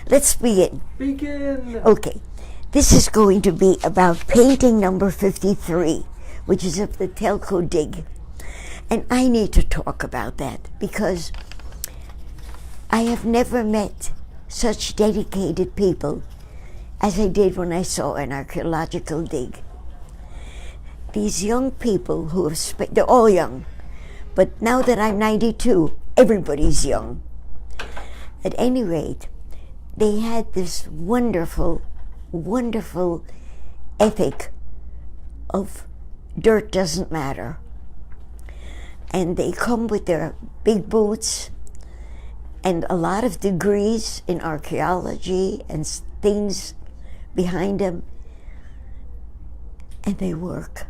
Let's begin. Begin! Okay, this is going to be about painting number 53, which is of the Telco Dig. And I need to talk about that because I have never met such dedicated people as I did when I saw an archaeological dig. These young people who have they're all young, but now that I'm 92, everybody's young. At any rate, they had this wonderful, wonderful ethic of dirt doesn't matter. And they come with their big boots and a lot of degrees in archaeology and things behind them, and they work.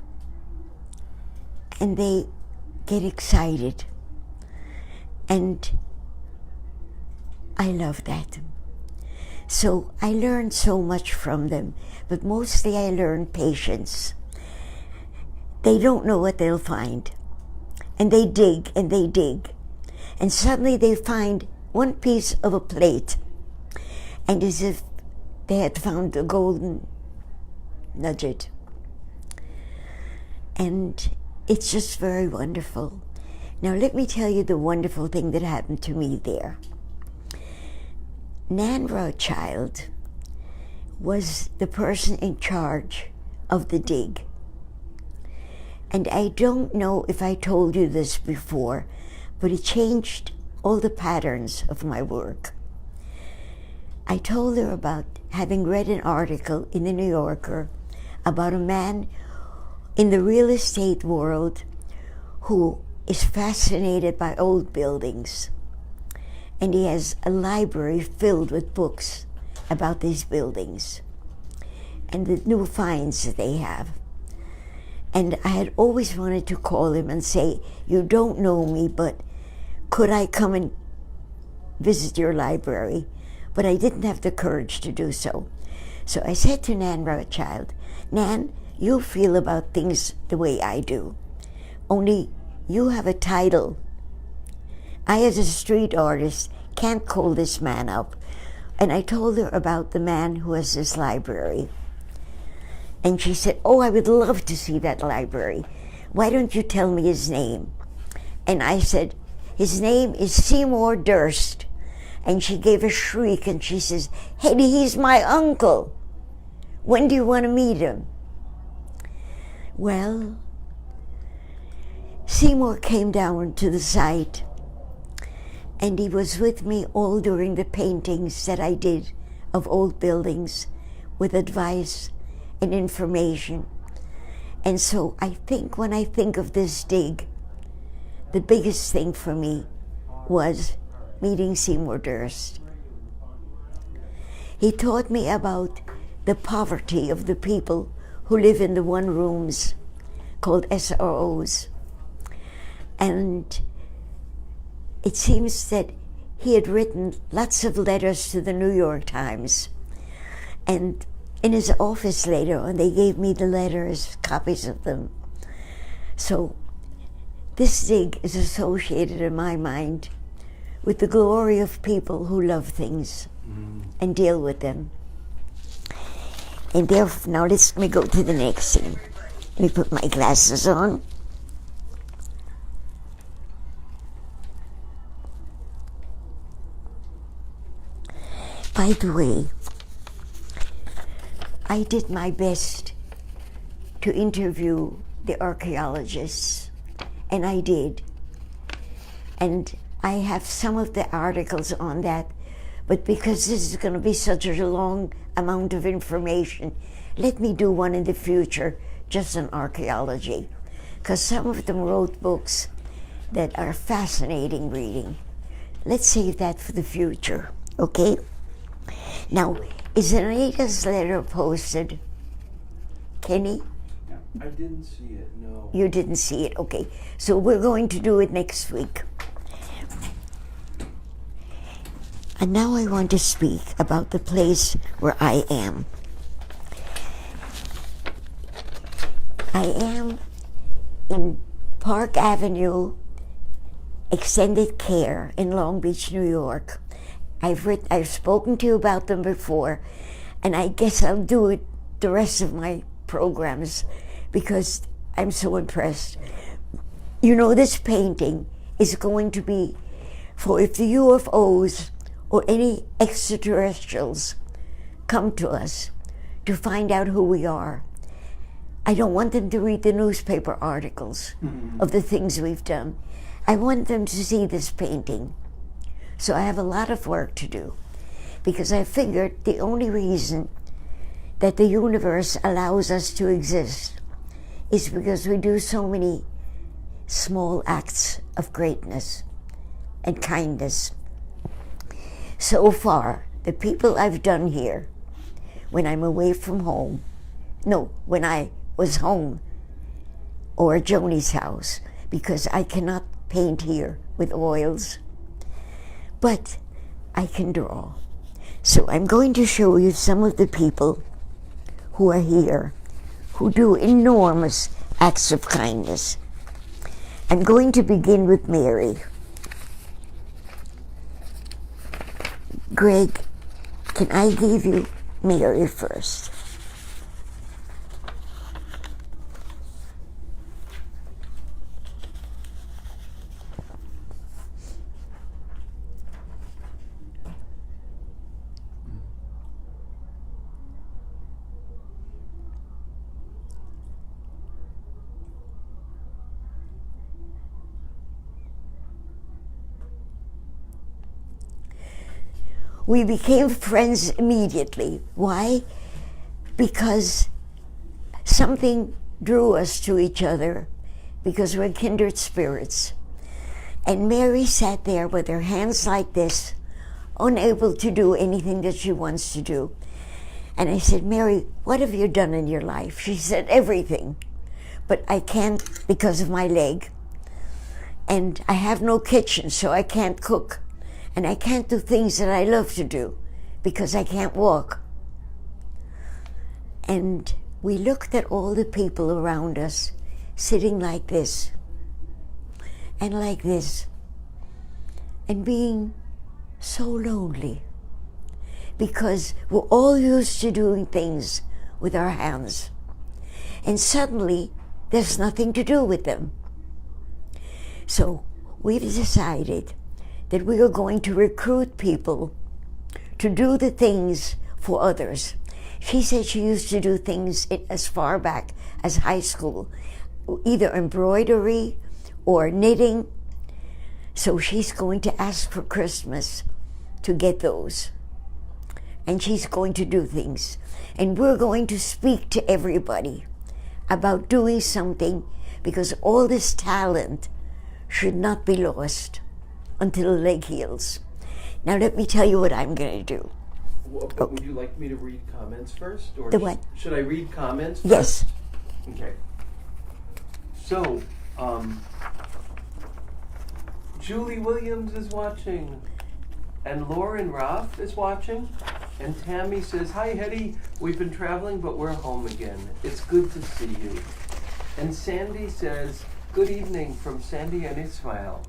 And they get excited. And I love that. So I learned so much from them, but mostly I learned patience. They don't know what they'll find. And they dig and they dig. And suddenly they find one piece of a plate. And as if they had found a golden nugget. And it's just very wonderful. Now let me tell you the wonderful thing that happened to me there. Nan Rothschild was the person in charge of the dig. And I don't know if I told you this before, but it changed all the patterns of my work. I told her about having read an article in the New Yorker about a man in the real estate world who is fascinated by old buildings. And he has a library filled with books about these buildings and the new finds that they have. And I had always wanted to call him and say, you don't know me, but could I come and visit your library? But I didn't have the courage to do so. So I said to Nan Rothschild, Nan, you feel about things the way I do. Only you have a title. I, as a street artist, can't call this man up. And I told her about the man who has this library. And she said, oh, I would love to see that library. Why don't you tell me his name? And I said, his name is Seymour Durst. And she gave a shriek and she says, Hedy, he's my uncle. When do you want to meet him? Well, Seymour came down to the site and he was with me all during the paintings that I did of old buildings with advice and information. And so I think when I think of this dig, the biggest thing for me was meeting Seymour Durst. He taught me about the poverty of the people who live in the one rooms called SROs. And it seems that he had written lots of letters to the New York Times. And in his office later on, they gave me the letters, copies of them. So this dig is associated in my mind with the glory of people who love things and deal with them. And therefore, now let me go to the next thing. Let me put my glasses on. By the way, I did my best to interview the archaeologists, and I did. And I have some of the articles on that, but because this is going to be such a long amount of information, let me do one in the future just on archaeology, because some of them wrote books that are fascinating reading. Let's save that for the future, okay? Now, is Anita's letter posted? Kenny? I didn't see it, no. You didn't see it, okay. So we're going to do it next week. And now I want to speak about the place where I am. I am in Park Avenue Extended Care in Long Beach, New York. I've spoken to you about them before, and I guess I'll do it the rest of my programs because I'm so impressed. You know, this painting is going to be for if the UFOs or any extraterrestrials come to us to find out who we are. I don't want them to read the newspaper articles of the things we've done. I want them to see this painting. So I have a lot of work to do because I figured the only reason that the universe allows us to exist is because we do so many small acts of greatness and kindness. So far, the people I've done here, when I'm away from home, when I was home or at Joni's house, because I cannot paint here with oils, but I can draw. So I'm going to show you some of the people who are here, who do enormous acts of kindness. I'm going to begin with Mary. Greg, can I give you Mary first? We became friends immediately. Why? Because something drew us to each other, because we're kindred spirits. And Mary sat there with her hands like this, unable to do anything that she wants to do. And I said, Mary, what have you done in your life? She said, everything. But I can't because of my leg. And I have no kitchen, so I can't cook. And I can't do things that I love to do because I can't walk. And we looked at all the people around us sitting like this and like this and being so lonely because we're all used to doing things with our hands. And suddenly there's nothing to do with them. So we've decided that we are going to recruit people to do the things for others. She said she used to do things as far back as high school, either embroidery or knitting. So she's going to ask for Christmas to get those. And she's going to do things. And we're going to speak to everybody about doing something because all this talent should not be lost until the leg heals. Now let me tell you what I'm going to do. Well, but would you like me to read comments first? Or The what? Should I read comments first? Yes. Okay. So, Julie Williams is watching. And Lauren Roth is watching. And Tammy says, hi, Hedy. We've been traveling, but we're home again. It's good to see you. And Sandy says, good evening from Sandy and Ismail.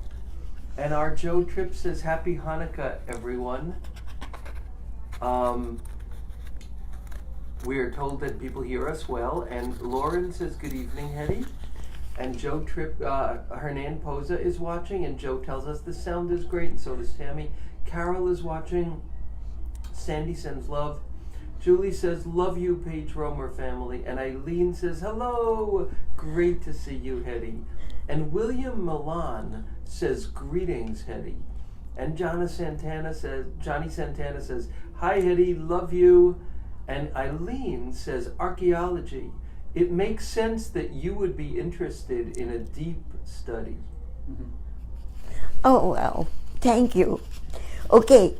And our Joe Tripp says, happy Hanukkah, everyone. We are told that people hear us well. And Lauren says, good evening, Hedy. And Joe Tripp, Hernan Poza is watching. And Joe tells us the sound is great. And so does Tammy. Carol is watching. Sandy sends love. Julie says, love you, Paige Romer family. And Eileen says, hello. Great to see you, Hedy. And William Milan says, greetings, Hedy. And Johnny Santana says, hi, Hedy, love you. And Eileen says, archaeology. It makes sense that you would be interested in a deep study. Mm-hmm. Oh, well, thank you. Okay,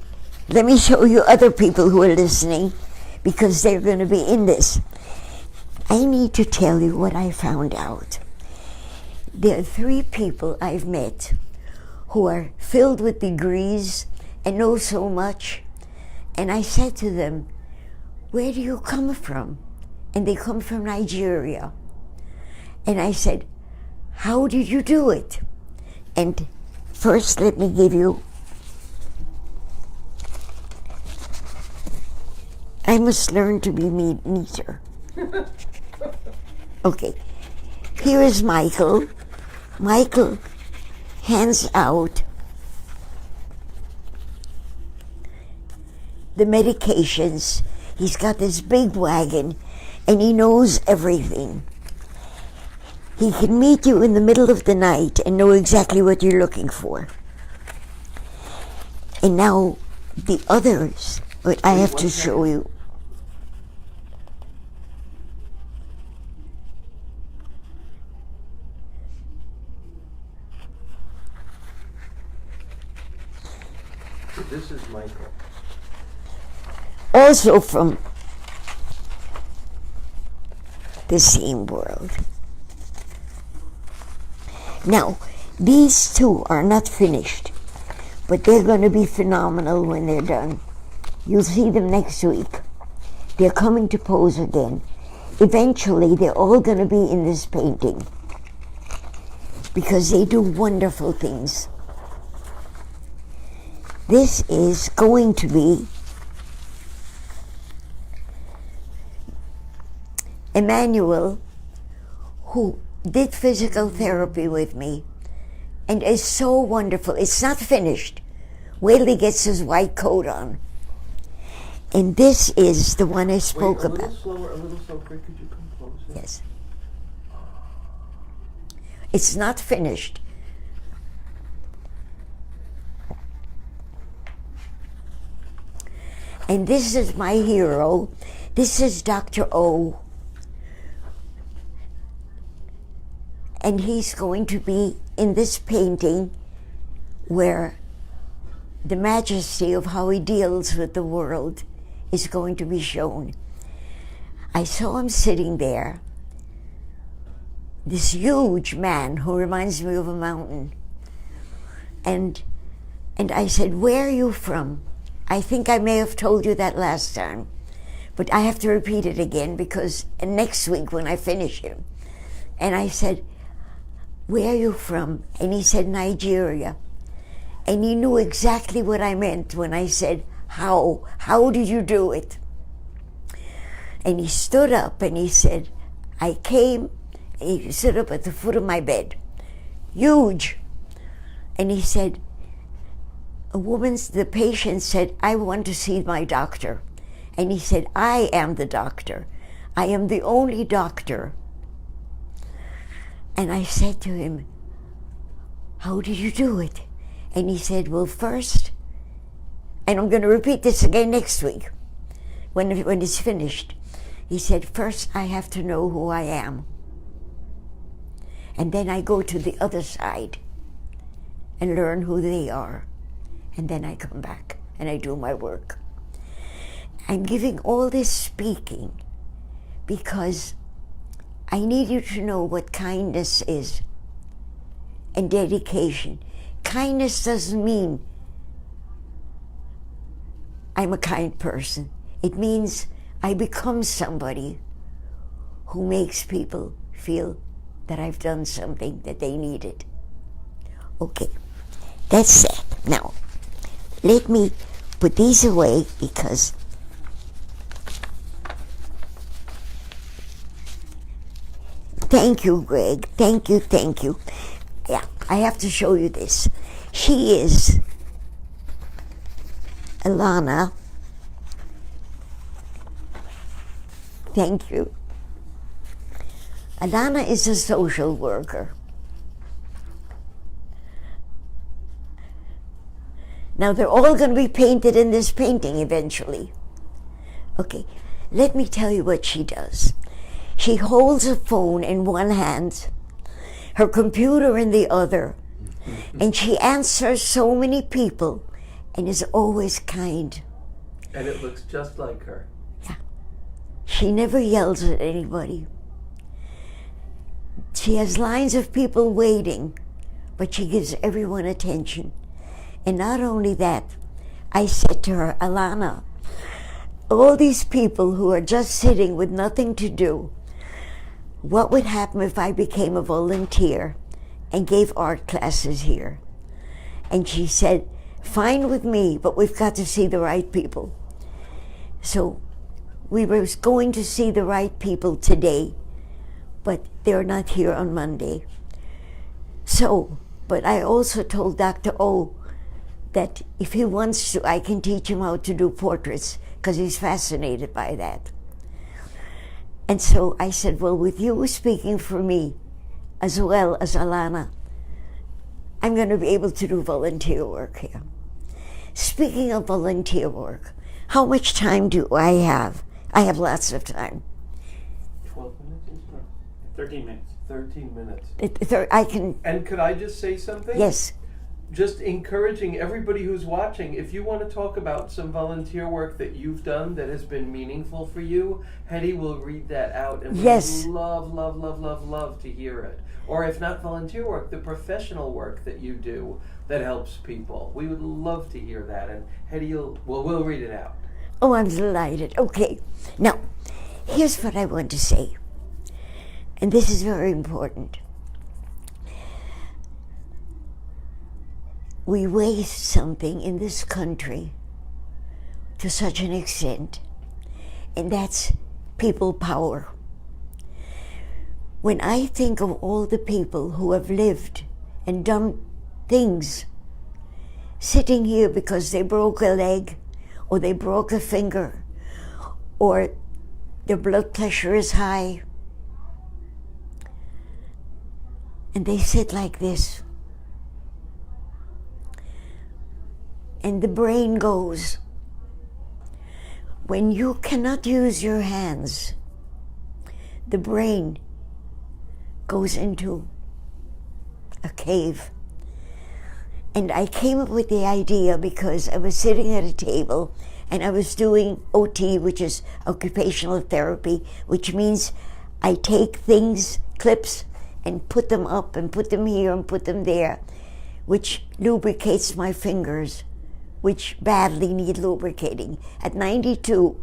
let me show you other people who are listening because they're going to be in this. I need to tell you what I found out. There are 3 people I've met who are filled with degrees and know so much. And I said to them, where do you come from? And they come from Nigeria. And I said, how did you do it? And first, let me give you I must learn to be neater. Okay, here is Michael. Michael hands out the medications. He's got this big wagon and he knows everything. He can meet you in the middle of the night and know exactly what you're looking for. And now the others, what I have to show you. So this is Michael. Also from the same world. Now, these two are not finished, but they're going to be phenomenal when they're done. You'll see them next week. They're coming to pose again. Eventually, they're all going to be in this painting because they do wonderful things. This is going to be Emmanuel, who did physical therapy with me and is so wonderful. It's not finished. Wait till he gets his white coat on. And this is the one I spoke about. A little slower, a little slower. Could you come closer? Yes. It's not finished. And this is my hero. This is Dr. O. And he's going to be in this painting where the majesty of how he deals with the world is going to be shown. I saw him sitting there, this huge man who reminds me of a mountain. And I said, "Where are you from?" I think I may have told you that last time, but I have to repeat it again because next week when I finish him. And I said, "Where are you from?" And he said, "Nigeria." And he knew exactly what I meant when I said, "How? How did you do it?" And he stood up and he said, "I came," he stood up at the foot of my bed, huge. And he said, the patient said, "I want to see my doctor." And he said, "I am the doctor. I am the only doctor." And I said to him, "How did you do it?" And he said, "Well, first," and I'm going to repeat this again next week when it's finished. He said, "First I have to know who I am. And then I go to the other side and learn who they are. And then I come back and I do my work." I'm giving all this speaking because I need you to know what kindness is and dedication. Kindness doesn't mean I'm a kind person. It means I become somebody who makes people feel that I've done something that they needed. Okay, that's that. Now, let me put these away because thank you, Greg. Thank you, thank you. Yeah, I have to show you this. She is Alana. Thank you. Alana is a social worker. Now they're all going to be painted in this painting eventually. Okay, let me tell you what she does. She holds a phone in one hand, her computer in the other, and she answers so many people and is always kind. And it looks just like her. Yeah. She never yells at anybody. She has lines of people waiting, but she gives everyone attention. And not only that, I said to her, "Alana, all these people who are just sitting with nothing to do, what would happen if I became a volunteer and gave art classes here?" And she said, "Fine with me, but we've got to see the right people." So we were going to see the right people today, but they're not here on Monday. So, but I also told Dr. O that if he wants to, I can teach him how to do portraits, because he's fascinated by that. And so I said, well, with you speaking for me, as well as Alana, I'm going to be able to do volunteer work here. Speaking of volunteer work, how much time do I have? I have lots of time. 12 minutes is fine. 13 minutes. 13 minutes. I can. And could I just say something? Yes. Just encouraging everybody who's watching, if you want to talk about some volunteer work that you've done that has been meaningful for you, Hedy will read that out, and yes. we'd love to hear it. Or if not volunteer work, the professional work that you do that helps people. We would love to hear that, and Hedy we'll read it out. Oh, I'm delighted. Okay. Now, here's what I want to say, and this is very important. We waste something in this country to such an extent, and that's people power. When I think of all the people who have lived and done things, sitting here because they broke a leg, or they broke a finger, or their blood pressure is high, and they sit like this, and the brain goes. When you cannot use your hands, the brain goes into a cave. And I came up with the idea because I was sitting at a table and I was doing OT, which is occupational therapy, which means I take things, clips, and put them up and put them here and put them there, which lubricates my fingers, which badly need lubricating. At 92,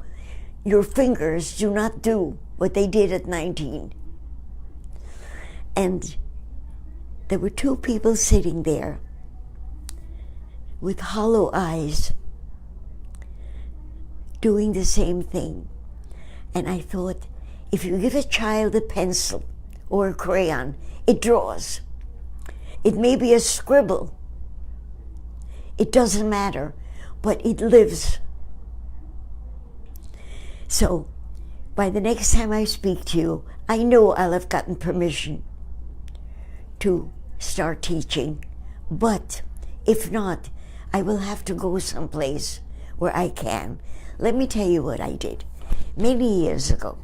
your fingers do not do what they did at 19. And there were two people sitting there with hollow eyes doing the same thing. And I thought, if you give a child a pencil or a crayon, it draws. It may be a scribble. It doesn't matter, but it lives. So, by the next time I speak to you, I know I'll have gotten permission to start teaching. But if not, I will have to go someplace where I can. Let me tell you what I did. Many years ago,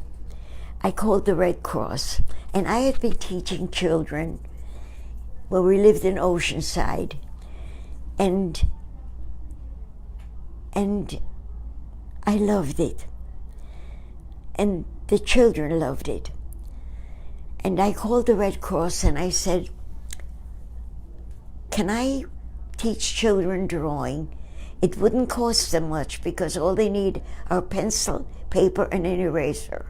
I called the Red Cross, and I had been teaching children where we lived in Oceanside, and I loved it, and the children loved it. And I called the Red Cross and I said, can I teach children drawing? It wouldn't cost them much because all they need are pencil, paper, and an eraser.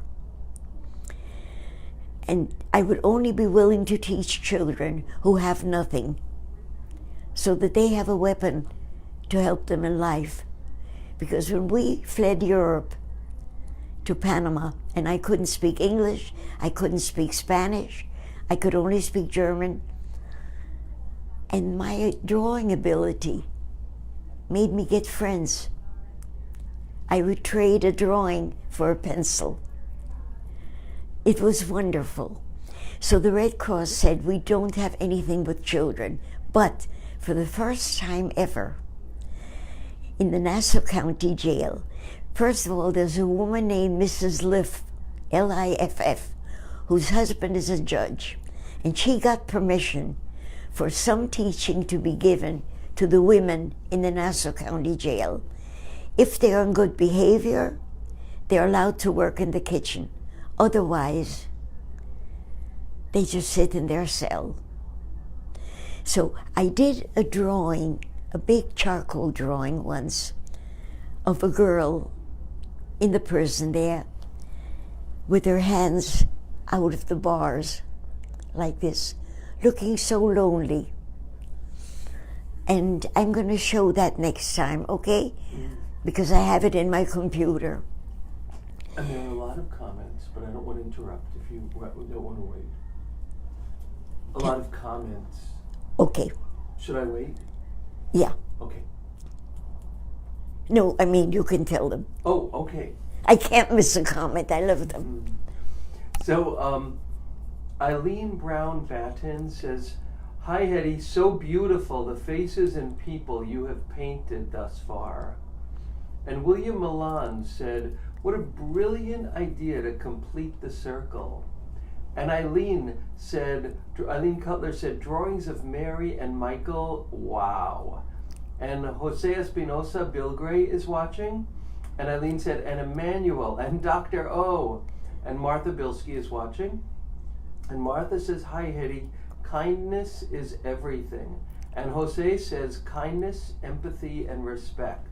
And I would only be willing to teach children who have nothing, so that they have a weapon to help them in life. Because when we fled Europe to Panama, and I couldn't speak English, I couldn't speak Spanish, I could only speak German, and my drawing ability made me get friends. I would trade a drawing for a pencil. It was wonderful. So the Red Cross said, we don't have anything but children. But for the first time ever, in the Nassau County Jail, first of all, there's a woman named Mrs. Liff, Liff, whose husband is a judge. And she got permission for some teaching to be given to the women in the Nassau County Jail. If they're in good behavior, they're allowed to work in the kitchen. Otherwise, they just sit in their cell. So I did a drawing, a big charcoal drawing once, of a girl in the prison there with her hands out of the bars like this, looking so lonely. And I'm going to show that next time, okay? Because I have it in my computer. And there are a lot of comments, but I don't want to interrupt if you don't want to wait. A lot of comments. Okay. Should I wait? Yeah. Okay. No, I mean, you can tell them. Oh, okay. I can't miss a comment. I love them. So, Eileen Brown Batten says, "Hi, Hedy. So beautiful, the faces and people you have painted thus far." And William Milan said, "What a brilliant idea to complete the circle." And Eileen Cutler said, "Drawings of Mary and Michael, wow." And Jose Espinosa Bilgray is watching. And Eileen said, "And Emmanuel and Dr. O." And Martha Bilski is watching. And Martha says, "Hi, Hedy. Kindness is everything." And Jose says, "Kindness, empathy, and respect."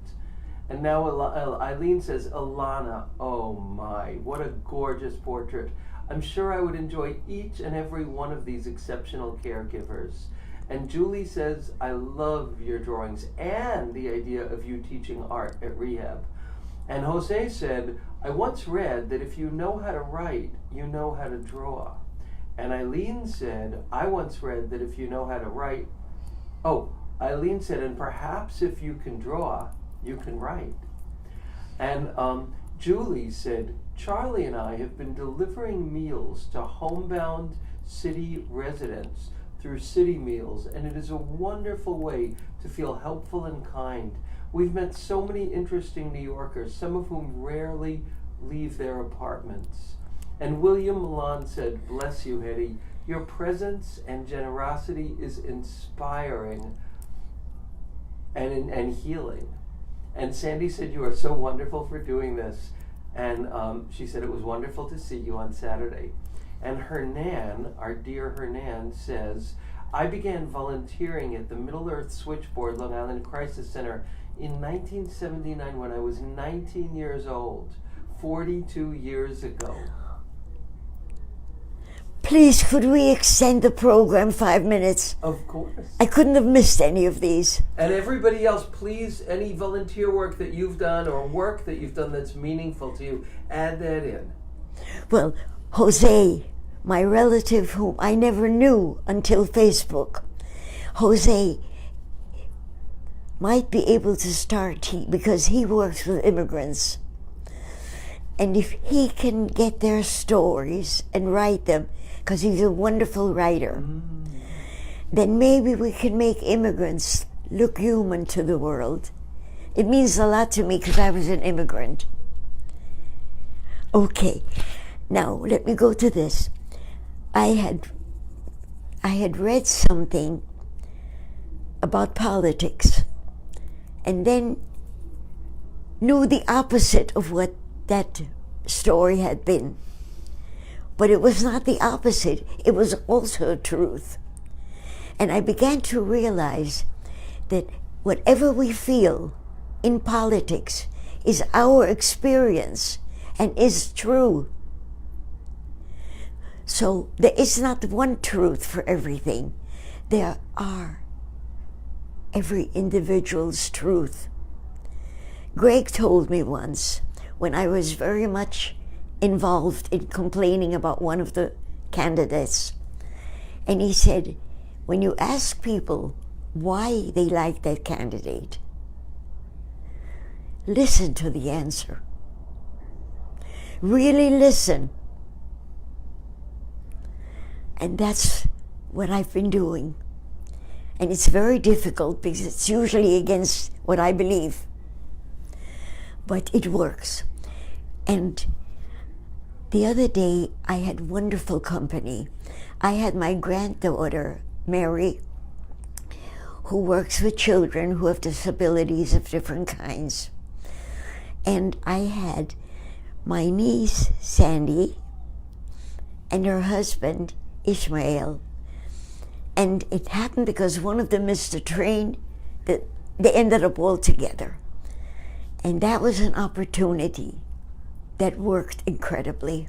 And now Eileen says, "Alana, oh my, what a gorgeous portrait. I'm sure I would enjoy each and every one of these exceptional caregivers." And Julie says, "I love your drawings and the idea of you teaching art at rehab." And Jose said, "I once read that if you know how to write, you know how to draw." And Eileen said, "I once read that if you know how to write," Eileen said, "and perhaps if you can draw, you can write." And Julie said, "Charlie and I have been delivering meals to homebound city residents through City Meals, and it is a wonderful way to feel helpful and kind. We've met so many interesting New Yorkers, some of whom rarely leave their apartments." And William Milan said, "Bless you, Hedy. Your presence and generosity is inspiring and healing." And Sandy said, "You are so wonderful for doing this." And she said, "It was wonderful to see you on Saturday." And Hernan, our dear Hernan, says, "I began volunteering at the Middle Earth Switchboard Long Island Crisis Center in 1979 when I was 19 years old, 42 years ago." Please, could we extend the program 5 minutes? Of course. I couldn't have missed any of these. And everybody else, please, any volunteer work that you've done or work that you've done that's meaningful to you, add that in. Well, Jose, my relative whom I never knew until Facebook, Jose might be able to start because he works with immigrants. And if he can get their stories and write them, because he's a wonderful writer, then maybe we can make immigrants look human to the world. It means a lot to me because I was an immigrant. Okay, now let me go to this. I had read something about politics and then knew the opposite of what that story had been. But it was not the opposite, it was also truth. And I began to realize that whatever we feel in politics is our experience and is true. So there is not one truth for everything. There are every individual's truth. Greg told me once, when I was very much involved in complaining about one of the candidates, and he said, when you ask people why they like that candidate, listen to the answer. Really listen. And that's what I've been doing. And it's very difficult because it's usually against what I believe. But it works. And the other day, I had wonderful company. I had my granddaughter, Mary, who works with children who have disabilities of different kinds. And I had my niece, Sandy, and her husband, Ishmael. And it happened because one of them missed a train, that they ended up all together. And that was an opportunity that worked incredibly.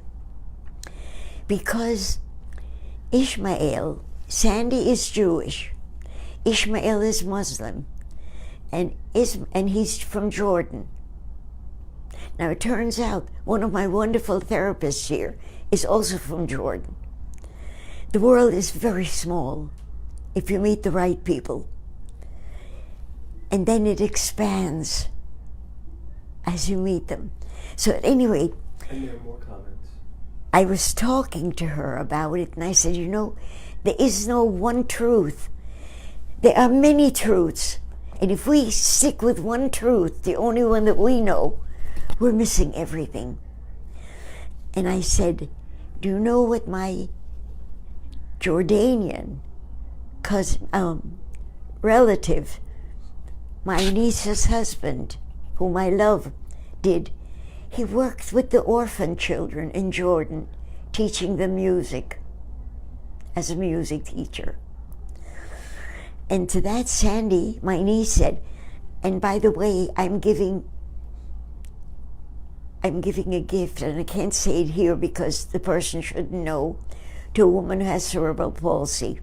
Because Ishmael, Sandy is Jewish, Ishmael is Muslim, and he's from Jordan. Now it turns out one of my wonderful therapists here is also from Jordan. The world is very small if you meet the right people. And then it expands as you meet them. So at any rate, And there are more comments. I was talking to her about it, and I said, you know, there is no one truth. There are many truths. And if we stick with one truth, the only one that we know, we're missing everything. And I said, do you know what my Jordanian relative, my niece's husband, whom I love, did? He worked with the orphan children in Jordan, teaching them music as a music teacher. And to that, Sandy, my niece, said, and by the way, I'm giving a gift, and I can't say it here because the person shouldn't know, to a woman who has cerebral palsy.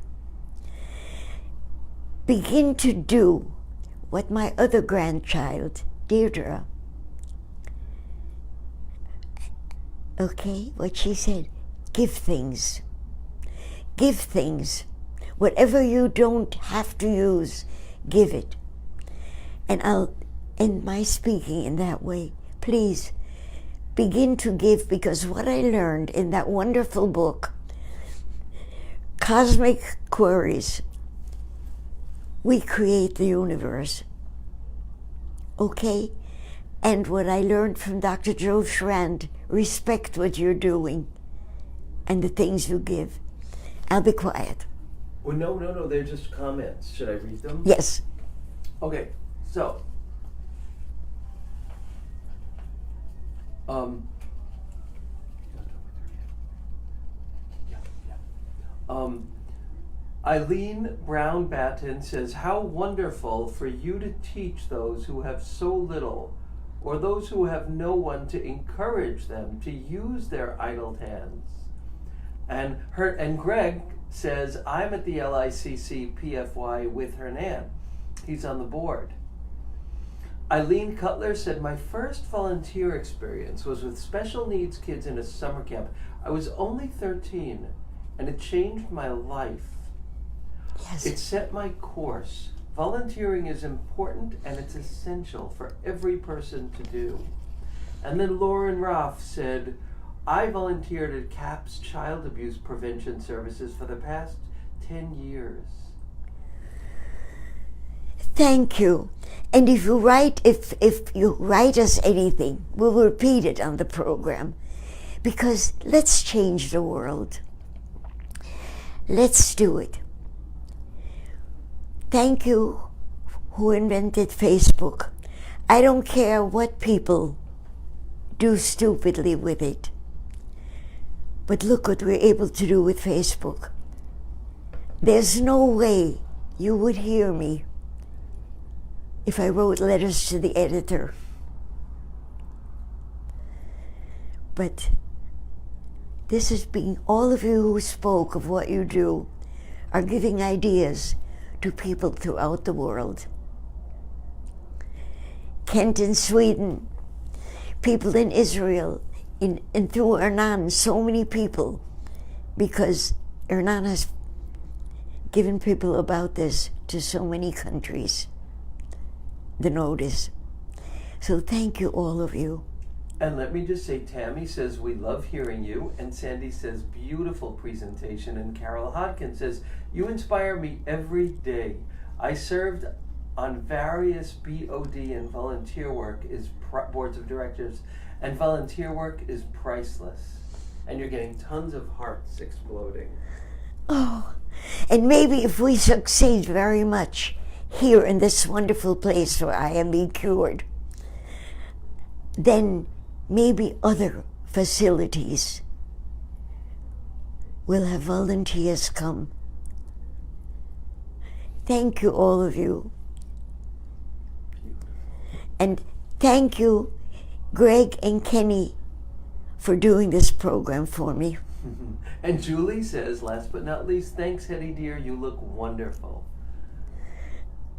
Begin to do what my other grandchild, Deirdre, okay, what she said, give things. Give things. Whatever you don't have to use, give it. And I'll end my speaking in that way. Please, begin to give, because what I learned in that wonderful book, Cosmic Queries, we create the universe. Okay? And what I learned from Dr. Joe Schrand, respect what you're doing and the things you give. I'll be quiet. Well, no, they're just comments. Should I read them? Yes. Okay, so. Eileen Brown Batten says, how wonderful for you to teach those who have so little, or those who have no one to encourage them to use their idle hands. And Greg says, I'm at the LICC PFY with Hernan. He's on the board. Eileen Cutler said, my first volunteer experience was with special needs kids in a summer camp. I was only 13, and it changed my life. Yes. It set my course. Volunteering is important, and it's essential for every person to do. And then Lauren Roth said, I volunteered at CAP's Child Abuse Prevention Services for the past 10 years. Thank you. And if you write us anything, we'll repeat it on the program. Because let's change the world. Let's do it. Thank you who invented Facebook. I don't care what people do stupidly with it. But look what we're able to do with Facebook. There's no way you would hear me if I wrote letters to the editor. But this is being, all of you who spoke of what you do are giving ideas to people throughout the world. Kent in Sweden, people in Israel, and through Hernan, so many people, because Hernan has given people about this to so many countries, the notice. So thank you, all of you. And let me just say, Tammy says, we love hearing you. And Sandy says, beautiful presentation. And Carol Hodkin says, you inspire me every day. I served on various BOD and volunteer work boards of directors, and volunteer work is priceless. And you're getting tons of hearts exploding. Oh, and maybe if we succeed very much here in this wonderful place where I am being cured, then maybe other facilities will have volunteers come. Thank you, all of you. And thank you, Greg and Kenny, for doing this program for me. And Julie says, last but not least, thanks, Hedy dear, you look wonderful.